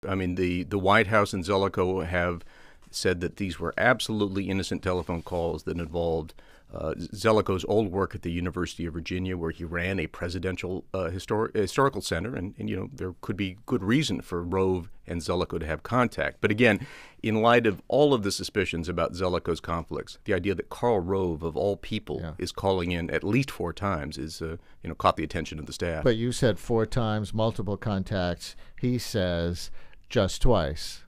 I mean, the White House and Zelikow have said that these were absolutely innocent telephone calls that involved Zelikow's old work at the University of Virginia, where he ran a presidential historical center, and there could be good reason for Rove and Zelikow to have contact. But again, in light of all of the suspicions about Zelikow's conflicts, the idea that Karl Rove, of all people, is calling in at least 4 times is caught the attention of the staff. But you said 4 times, multiple contacts. He says just twice.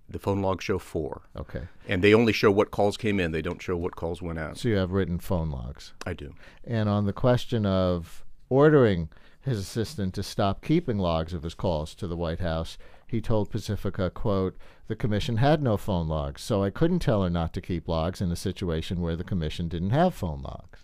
The phone logs show 4. Okay. And they only show what calls came in. They don't show what calls went out. So you have written phone logs. I do. And on the question of ordering his assistant to stop keeping logs of his calls to the White House, he told Pacifica, quote, "The commission had no phone logs, so I couldn't tell her not to keep logs in a situation where the commission didn't have phone logs."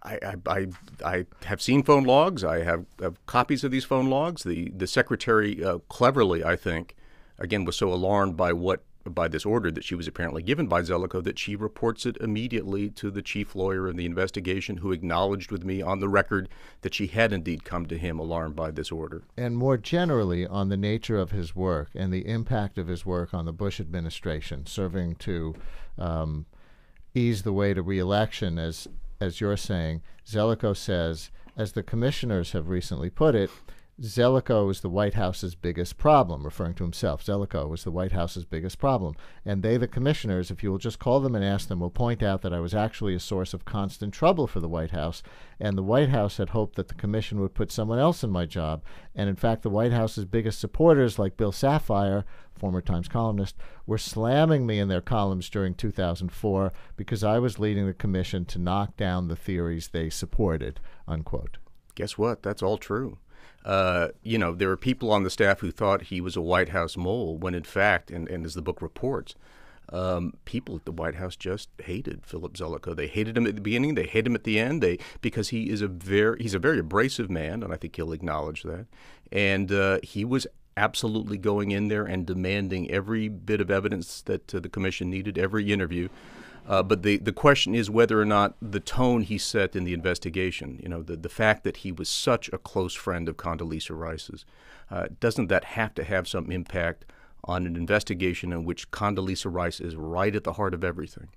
I have seen phone logs. I have copies of these phone logs. The secretary cleverly, I think, again, was so alarmed by this order that she was apparently given by Zelikow that she reports it immediately to the chief lawyer in the investigation, who acknowledged with me on the record that she had indeed come to him alarmed by this order. And more generally on the nature of his work and the impact of his work on the Bush administration, serving to ease the way to re-election, as you're saying, Zelikow says, as the commissioners have recently put it, Zelikow is the White House's biggest problem, referring to himself. Zelikow was the White House's biggest problem. And they, the commissioners, if you will just call them and ask them, will point out that I was actually a source of constant trouble for the White House. And the White House had hoped that the commission would put someone else in my job. And in fact, the White House's biggest supporters, like Bill Safire, former Times columnist, were slamming me in their columns during 2004 because I was leading the commission to knock down the theories they supported, unquote. Guess what? That's all true. There are people on the staff who thought he was a White House mole when, in fact, and as the book reports, people at the White House just hated Philip Zelikow. They hated him at the beginning. They hate him at the end. Because he's a very abrasive man, and I think he'll acknowledge that. And he was absolutely going in there and demanding every bit of evidence that the commission needed, every interview. But the question is whether or not the tone he set in the investigation, the fact that he was such a close friend of Condoleezza Rice's, doesn't that have to have some impact on an investigation in which Condoleezza Rice is right at the heart of everything?